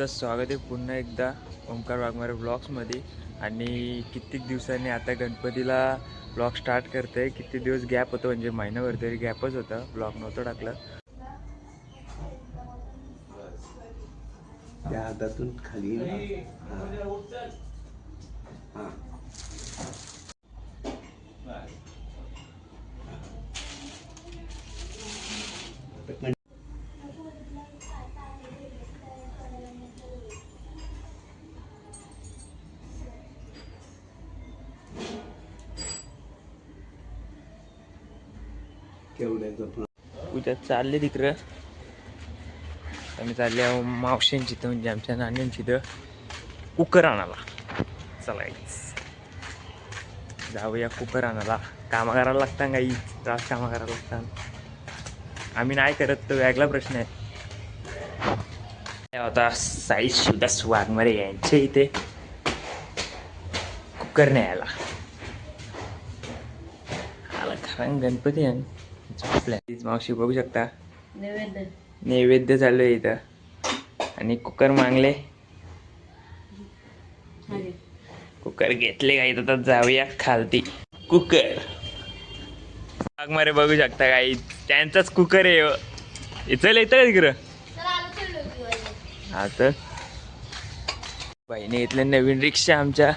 स्वागत आहे पुन्हा एकदा ओमकार वाघमारे ब्लॉग्समध्ये। आणि कित्येक दिवसांनी आता गणपतीला ब्लॉग स्टार्ट करते आहे। किती दिवस गॅप होतो म्हणजे महिनाभर तरी गॅपच होता, ब्लॉग नव्हतं टाकलं। त्या हातातून खाली उद्या चालले तिकडं। आम्ही चालले आहो मावशींची तर म्हणजे आमच्या नाण्यांची तर कुकर आणायला। चला जाऊया कुकर आणायला। कामं करायला लागतात काही त्रास, कामं करायला लागतात। आम्ही नाही करत तो वेगळा प्रश्न आहे। आता साई शिवदास वाघमारे यांच्या इथे कुकर न्यायला आला। कारण गणपती आहे झोपल्या। मावशी बघू शकता नैवेद्य चालू आहे इथं आणि कुकर मागले, कुकर घेतले काही तर जाऊया खालती। कुकर वाघमारे बघू शकता काही त्यांचाच कुकर आहे। चल येतं का तिकडं? हा तर बाईने घेतलं नवीन रिक्षा आमच्या।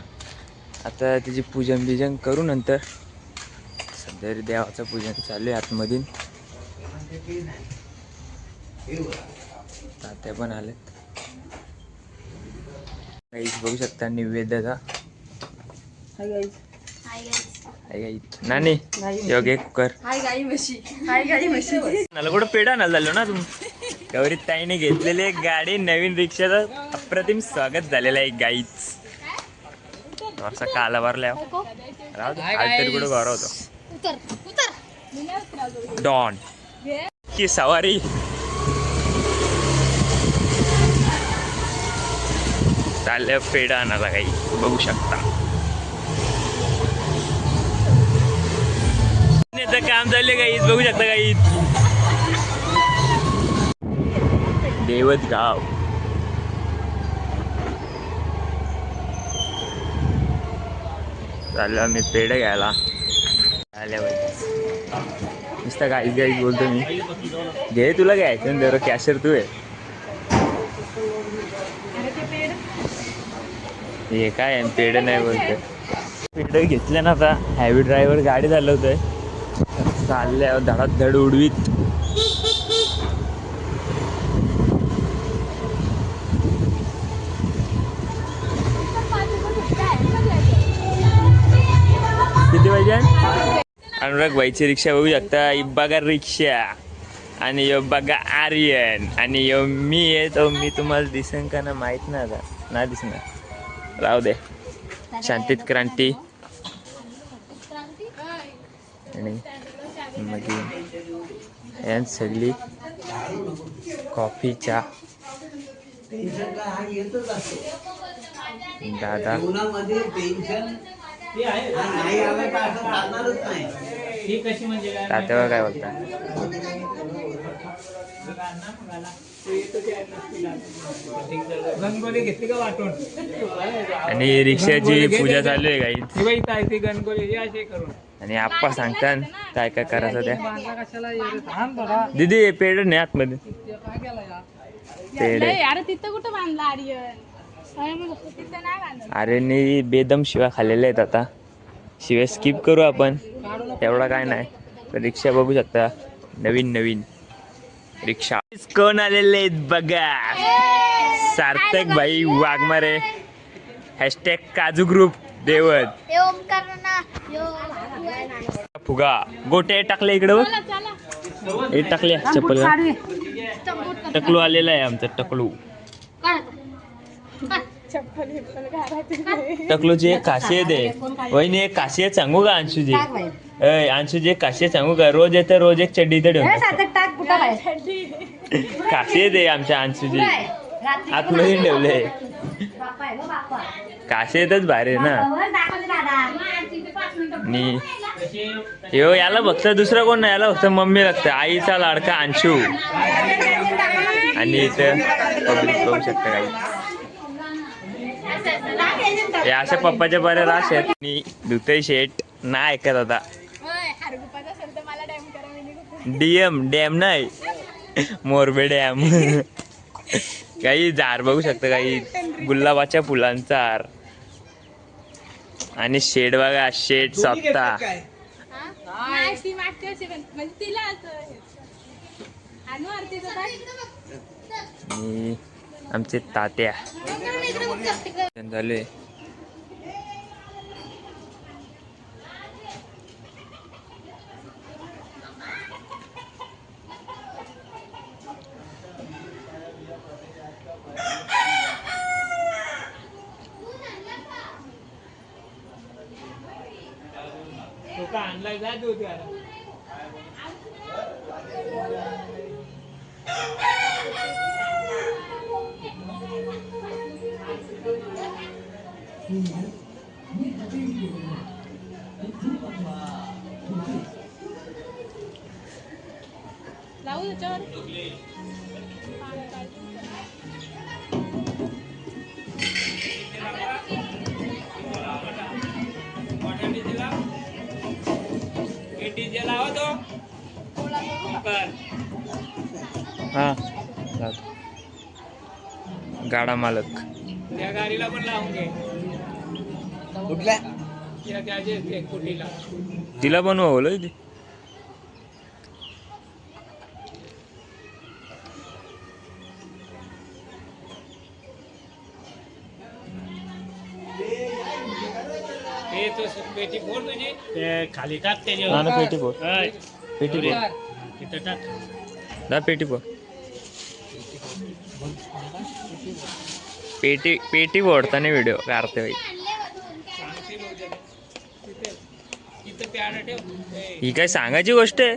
आता त्याची पूजन बिजन करू नंतर। सध्या देवाचं पूजन चालू आहे आतमध्ये। तात्या पण आलेत गाईस, बघू शकता नैवेद्याचा। नानी योगे कुकर मला कुठं पेढा आणायला झालो ना तुम्ही। गौरी ताईने घेतलेली एक गाडी नवीन रिक्षाचं अप्रतिम स्वागत झालेलं आहे गाईच। असा काला भरल्या तरी कुठं घर होतो डॉन की सवारी। चालल्या पेढा आणायला काही बघू शकता। काम चालले गाईच बघू शकता गाईच। देवतगाव चाललो आम्ही पेढे घ्यायला। नुसतं गाईच गाईच बोलतो मी। घे तुला घ्यायचं ना, जरा कॅशर तू आहे। हे काय पेढ नाही बोलतोय। पेढ घेतले ना आता हॅवी ड्रायव्हर गाडी चालवतोय। चालल्या धडाधड उडवीत। किती पाहिजे? अनुराग भाईची रिक्षा बघू शकता। बघा रिक्षा आणि यो बघा आर्यन आणि यो मी येतो। मी तुम्हाला दिसेन का ना माहित नाही, आता नाही दिसणार, राहू दे। शांतीत क्रांती आणि मग सगळी कॉफी चहा दादा तात्यावर काय बोलता? आणि रिक्षाची पूजा चालू आहे गाईच। आणि आप्पा सांगतात काय काय करायचं त्या। दीदी पेढ नाही आतमध्ये पेढ। अरे नाही बेदम शिवा खाल्लेले आहेत आता। शिवाय स्किप करू आपण, एवढा काय नाही। रिक्षा बघू शकता नवीन नवीन रिक्षा कोण आलेले आहेत बघा। सार्थक भाई वाघमारे हॅशटॅग काजू ग्रुप देवत फुगा गोटे टाकले इकडं हे टाकले चप्पल। टकलू आलेला आहे आमचा टकलू। टकलूची एक खासियत आहे वहिनी, एक खासियत सांगू का अंशूजी? अंशूजी एक खासियत सांगू का? रोज येतं रोज एक चड्डी इथं ठेवून। खासियत आहे आमच्या अंशूजी आतमध्ये ठेवले। खासियतच भारी आहे ना। आणि याला फक्त दुसरं कोण नाही, याला फक्त मम्मी लागतं। आईचा लाडका अंशू। आणि इथं पब्लिक बघू शकता काही हे अशा पप्पाचे बरे राश आहेत. मी दुतई शेट नाही ऐकत आता. डॅम नाही, मोरबे डॅम. काही झाड बघू शकता, काही गुलाबाच्या फुलांचा हार. आणि शेड बघा, शेड स्वतः. आमचे तात्या झाले. आणलाय जा दूध लावू त्याच्यावर. हा गाडा मालक त्या गाडीला पण लावून घे. कुठल्या तिला बनवलं ते. पेटी फोड तुझी ते खाली टाक त्याच्यावर. पेटी फोड, पेटी फोड, तिथं टाक ना पेटी फोड. पेटी फोडताना व्हिडिओ काढते बाई. ही काय सांगायची गोष्ट आहे.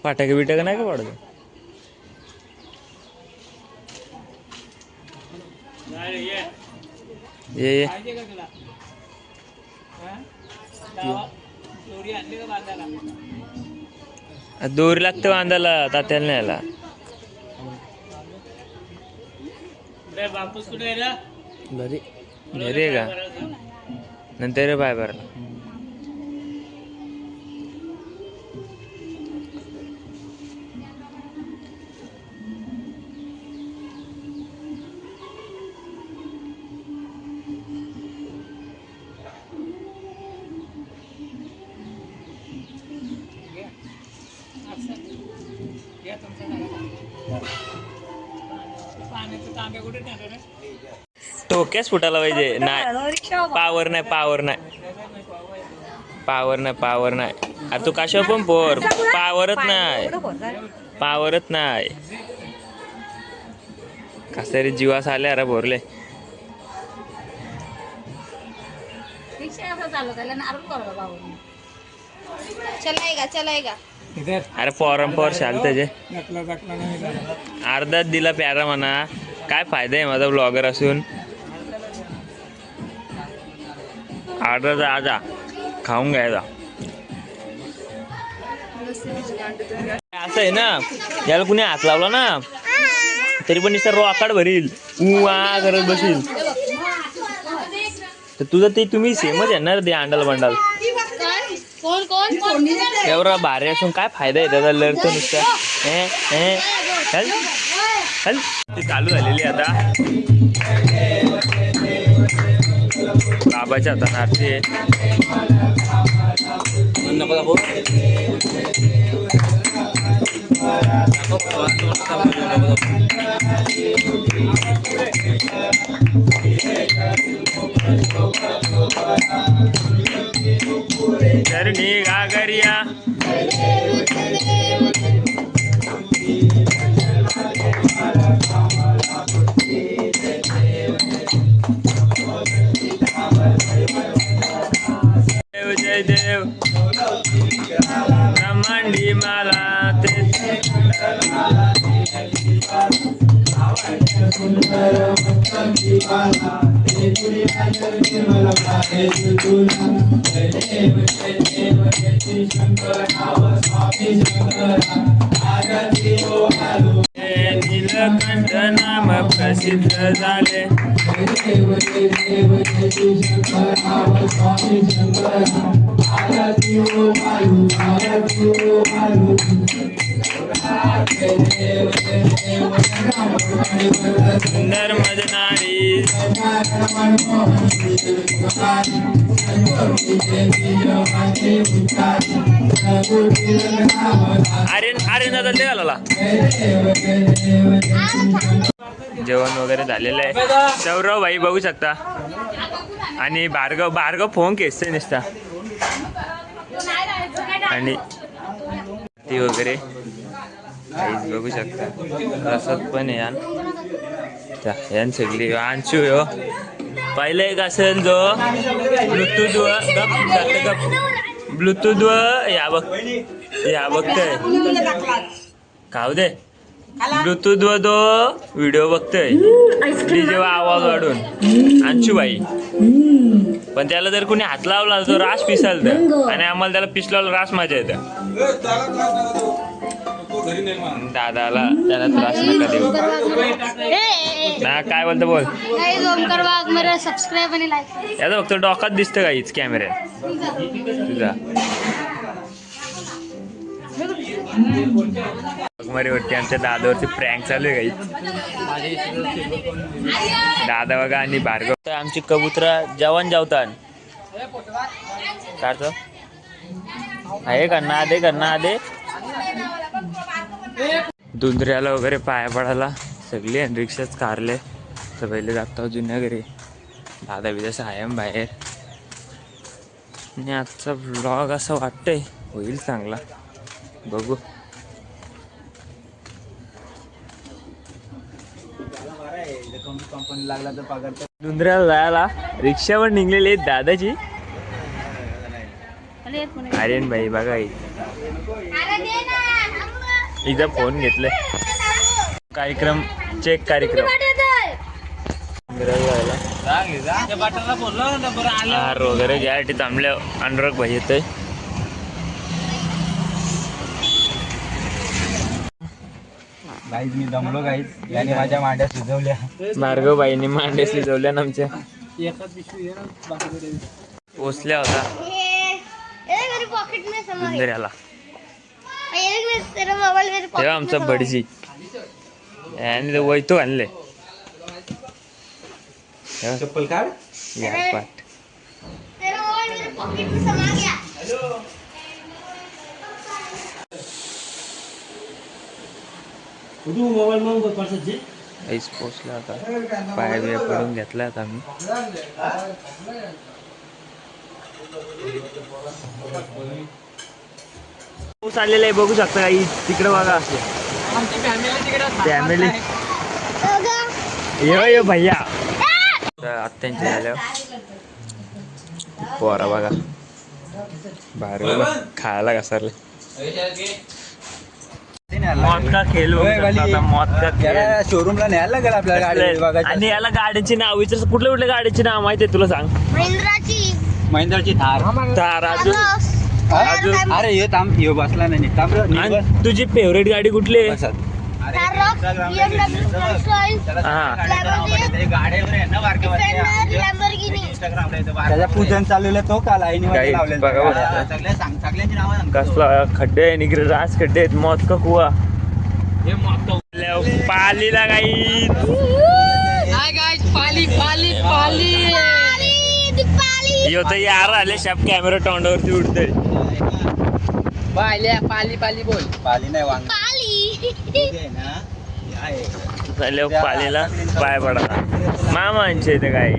फटाके बिटाके नाही का पडत. ये दोरी लागते बांधायला, तात्याला न्यायला. बापूस कुठे आहे? घरी घरी आहे का? नंतर बाय बरं. टोक्याच फुटायला पाहिजे. नाही पावर नाही, पावर नाही, पावर नाही, पावर नाही. अरे तू कशा पण पोर, पावरच नाही, पावरच नाही. कसा रे जीवास आले अरे भोरले. अरे फॉरम फॉर शाल त्याचे अर्धाच दिला प्यारा म्हणा. काय फायदा आहे माझा ब्लॉगर असून. ऑर्डर आजा खाऊन घ्यायचा. असं आहे ना, याला कुणी हात लावला ना तरी पण नुसतं रॉकाड भरील, उआ करत बसील. तर तुझं ते तुम्ही सेमच येणार ते अंडल बंडल. एवढा भारी असून काय फायदा आहे त्याचा. लढतो नुसतं चल चल. ते चालू झालेली आता. बाबाच्या हातात आरती आहे. चरणी गागरिया देव जय देव ब्रह्मांडी माला ते नीलकंठ नाम प्रसिद्ध झाले. सुंदर मजनारी आर्यन आर्यन दादा ते घालाला. जेवण वगैरे झालेलं आहे. सौरव भाई बघू शकता आणि भार्गव भार्गव फोन केसतोय नुसता आणि ती वगैरे काहीच बघू शकता. रसद पण आहे यान सगळी अंशू हो पहिले एक असेल जो ब्लूटूथ व या बघतोय खाऊ दे. ब्लूटूथ व तो व्हिडिओ बघतोय जेव्हा आवाज वाढून अंशुबाई. पण त्याला जर कोणी हात लावला तो रास पिसालत आणि आम्हाला त्याला पिसलाला रास मजा येतं. दादाला त्याला त्रास नका देऊ ना. काय बोलतो बोल. याचा फक्त डोकात दिसतं काहीच कॅमेऱ्यात तुझा. मरे वाटते आमच्या दादावरती प्रँक चालू आहे काही. दादा बघा आणि भार्गव आमची कबुतरा जवान जेवतात काढतो आहे करना आदे दुंदऱ्याला वगैरे पाया पडायला सगळे रिक्षाच कारले. तर पहिले जातो जुन्या घरी. दादा विदेश आहे बाहेर आणि आजचा व्लॉग असं वाटतंय होईल चांगला. बघू दुंदऱ्याला जायला रिक्षावर निघलेली दादाची. आर्यन भाई बघा इथं फोन घेतलाय. कार्यक्रम चेक कार्यक्रम हार वगैरे घ्यायसाठी थांबल्या. अनुराग भाई येतोय. मी दमलो गाईज. याने माझ्या मांड्या शिजवल्या. भार्गव बाईंनी मांडे शिजवल्या ना आमच्या. पोचल्या होता दुंदऱ्याला तेव्हा आमचा भटजी आणि वैतो आणले. चप्पल काढ पाठ आईस पोचला होता. पाय बिया पडून घेतला होता आम्ही. पाऊस आलेला आहे बघू शकता काही. तिकडे बघा फॅमिली ये भैया आत्यांची झाल्यावर पोरा बघा बाहेर खायला घसरले. मौत का खेळ मौत का खेळ. शोरूमला न्यायला लागेल आपल्याला गाडी. आणि याला गाडीची नाव विचार. कुठल्या गाडीची नाव माहिती आहे तुला सांग. महिंद्राची थार. अजून अरे ये थांब ये बसला नाही. तुझी फेवरेट गाडी कुठली आहे. त्याच्या पूजन चाललेलं तो काल आईने कसला खड्डे आहे निघे. रास खड्डे आहेत. मौत का कुआ पालीला काही यार आले शाप कॅमेरा तोंडावरती उडतोय. पाली बोल. पाली नाही वांग पालीला पाय पडा मामांचे इथे काय.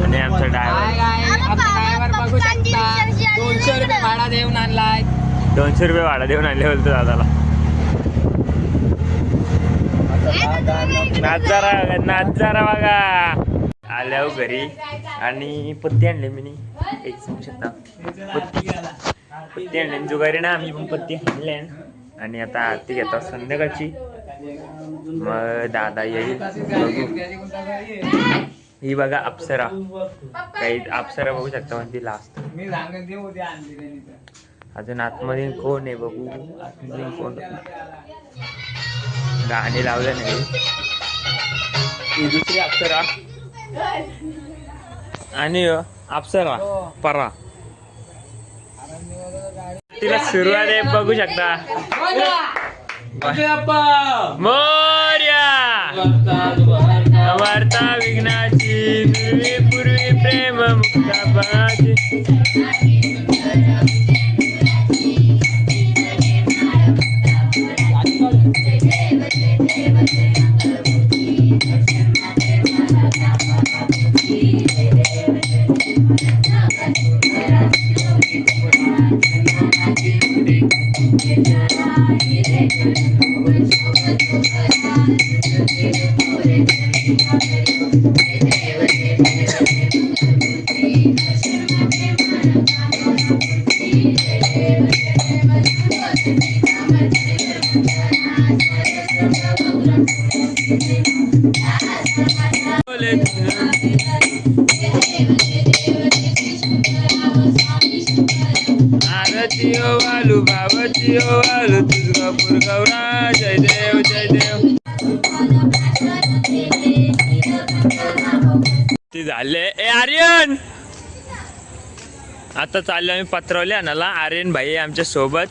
आणि आमचा ड्रायव्हर बघू शकता 200 रुपये भाडा देऊन आणलाय. 200 रुपये भाडा देऊन आणले बोलतो दादाला. नाचारा बघा आल्यावर घरी आणि पत्ती आणले मी एक सांगू शकता. पत्ती आणले जुगारी ना आम्ही पण पत्ती आणले. आणि आता आरती घेतात संध्याकाळची. मग दादा येईल बघू. ही बघा अप्सरा, काही अप्सरा बघू शकता म्हणजे लास्ट. अजून आतमध्ये कोण आहे बघू, आतमध्ये कोण गाणे लावले नाही. ही दुसरी अप्सरा आणि अप्सरा परा. तिला सुरुवात आहे बघू शकता. मोर्या वार्ता विघ्नाची पूर्वी प्रेम मुक्ताबाजी. आरती ओ वालू बाबाची ओ वालू तुळजापूर गौरा. जय देव जय देव. ती झाले. ए आर्यन आता चाललो आम्ही पत्रवली आणायला. आर्यन भाई आमच्या सोबत.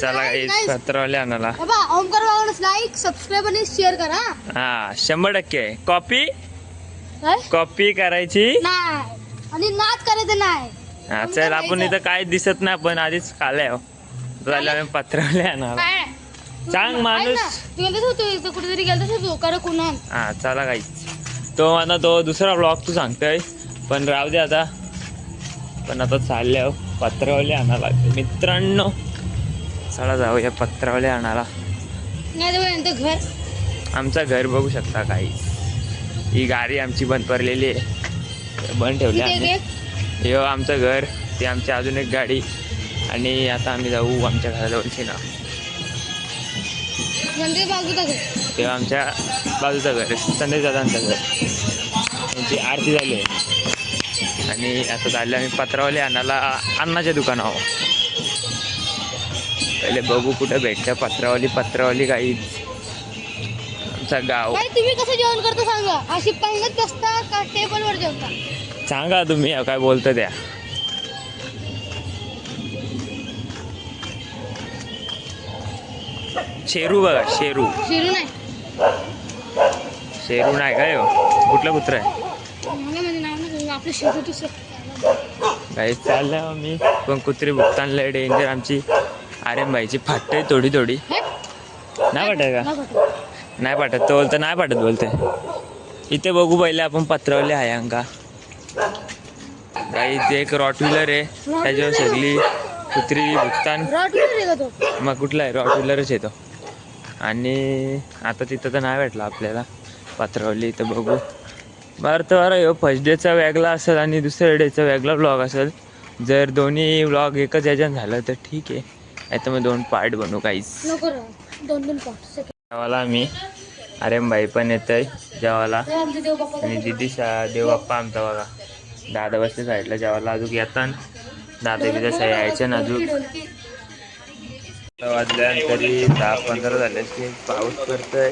चला पत्रवली आणायला. ओमकार बाबांना लाईक सबस्क्राईब आणि शेअर करा. हा 100% कॉपी करायची नाही आणि नाच करायचं नाही. हा चल आपण इथं काय दिसत नाही पण आधीच खाल्लंय. झालं आम्ही पत्रवली आणायला. चांग माणूस तू कुठेतरी गेलतस तू कर कुणाल. हा चला काही तो मला तो दुसरा ब्लॉग तू सांगतोय पण राहू दे आता. पण आता चालले पत्रवली आणायला मित्रांनो. चला जाऊया पत्रवली आणायला. घर आमचं घर बघू शकता काही. ही गाडी आमची बंद पडलेली आहे, बंद ठेवली आम्ही. हे आमचं घर, ते आमची अजून एक गाडी. आणि आता आम्ही जाऊ आमच्या घराजवळची ना. तेव्हा आमच्या बाजूचं घर संदेश दादांचं घर. त्यांची आरती झाली आहे आणि आता चालले आम्ही पत्रावली आणायला अन्नाच्या दुकानावर. पहिले बघू कुठं भेटतं पत्रावली काही. आमचं गाव. तुम्ही कसं जेवण करता सांगा. अशी पंगत बसता का टेबलवर जेवता सांगा तुम्ही काय बोलता त्या. शेरू बघा शेरू. शिरू नाही शेरू नाही काय हो. कुठलं कुत्र आहे आपलं शिरू काही. चाललं मी पण कुत्री भुगतान लय डेंजर आमची. आर्यन भाईची फाटते थोडी नाही वाटत का. नाही पाठत तो बोलतं नाही पाठत बोलते. इथे बघू पहिले आपण पत्रवले आहे अंका काही. ते एक रॉटव्हीलर आहे त्याच्यावर सगळी कुत्री भुगतान. मग कुठला आहे रॉटव्हीलरच येतो. आणि आता तिथं तर नाही भेटला आपल्याला पत्रवली. तर बघू बरं तर फर्स्ट डेचा वेगळा असेल आणि दुसऱ्या डेचा वेगळा व्लॉग असेल. जर दोन्ही व्लॉग एकच याच्यात झालं तर ठीक आहे. नाही तर मग 2 पार्ट बनवू काहीच. 2 पार्ट. जेवायला आम्ही आर्यन भाई पण येत आहे जेवायला. आणि दिदी देवबाप्पा आमचा बघा. दादा बसले साईडला जेवायला. अजून येताना दादा बिदा सही यायच्या ना. अजून वाजल्या तरी 10-15 झाले की पाऊस पडतोय.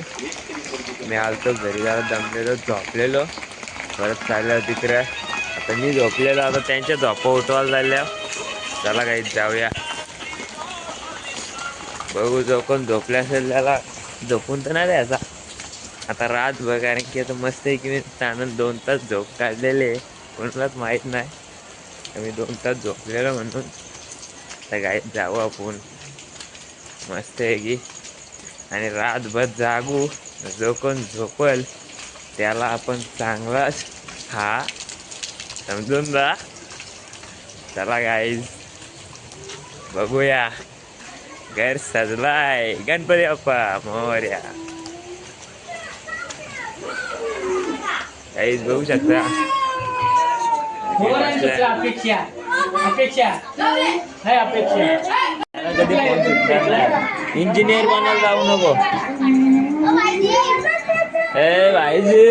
मी आलतो घरी जरा दमलेलो झोपलेलो. परत चालल्या तिकडे. आता मी झोपलेलो आता त्यांच्या झोपा उठवायला झाल्या. चला काही जाऊया बघू. जो कोण झोपले असेल त्याला झोपून तर नाही द्यायचा. आता रातभर कारण की आता मस्त आहे की मी त्यानं 2 तास झोप काढलेले. कोणालाच माहीत नाही. आम्ही 2 तास झोपलेलो म्हणून. तर काय जाऊ आपण मस्त आहे की. आणि रातभर जागू. जो कोण झोपल त्याला आपण चांगलाच हा समजून जा. चला गाईज बघूया. घर सजलाय. गणपती बाप्पा मोरया. काहीच बघू शकता. इंजिनियर बनायला जाऊ नको. ए भाईजी.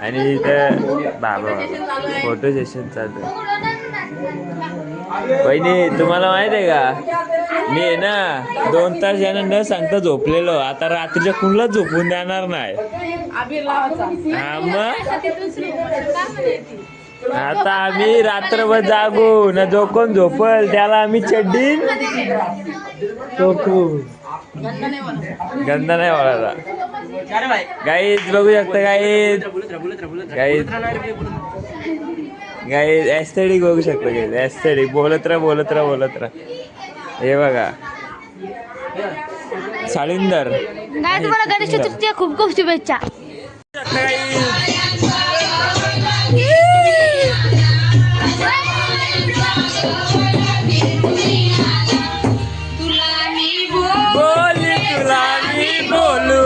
आणि इथं बाबा फोटो सेशन चालू. वहिनी तुम्हाला माहित आहे का, मी आहे ना 2 तास यानं न सांगता झोपलेलो. आता रात्रीच्या कुणालाच झोपून देणार नाही. हा मग आता आम्ही रात्रभर जागू ना, जो कोण झोपल त्याला आम्ही चड्डी गंदा नाही वळाला. गाईज बघू शकता, गाईज गाईज एस्थेटिक बघू शकता. गाईज एस्थेटिक बोलत राहा. हे बघा साळिंदर. काय तुम्हाला गणेश चतुर्थीच्या खूप खूप शुभेच्छा. बोलू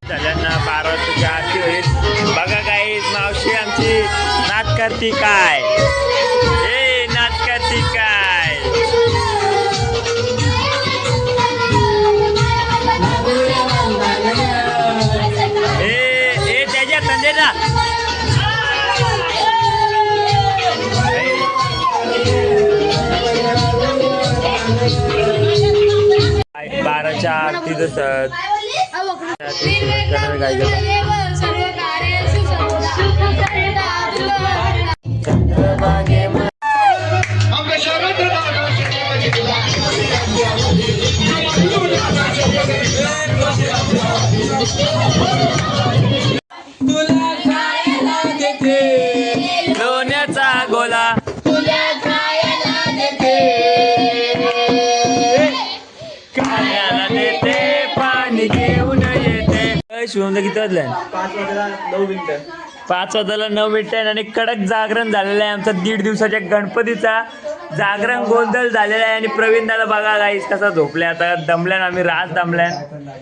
सगळ्यांना 12 वाजताची आरती होईल. बघा काही मावशी आमची नाच करती काय, ए नाच करती काय. ए त्याच्या तंदेला 12च्या आरती जसं काय लोण्याचा गोला खाण्याला देते, पाणी घेऊन येते. शिवम किती वाजले? 5 वाजायला 9 मिनिटं आणि कडक जागरण झालेलं आहे आमचा 1.5 दिवसाच्या गणपतीचा. जागरण गोंधळ झालेला आहे. आणि प्रवीण दादा बघा गाईस कसा झोपल्या. आता दमल्यान आम्ही रास दमल्यान.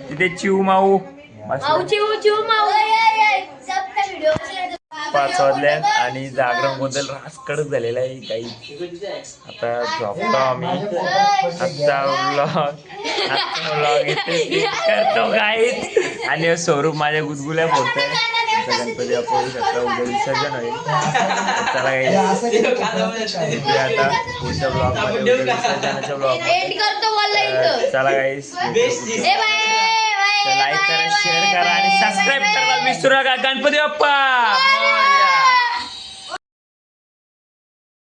तिथे चिव माऊ 5 वाजल्यात आणि जागरण गोंधळ रास कडक झालेला आहे काही. आता झोपतो आम्ही. आजचा व्लॉग इथे करतो गाईस. आणि स्वरूप माझ्या गुदगुल्या बोलतोय. गणपती आपण शकता उद्या विसर्जन होईल. चला काही आता पुढच्या ब्लॉग मध्ये विसर्जनाच्या ब्लॉग. चला गाईस लाईक करा, शेअर करा आणि सबस्क्राईब करायला विसरू नका. गणपती बाप्पा.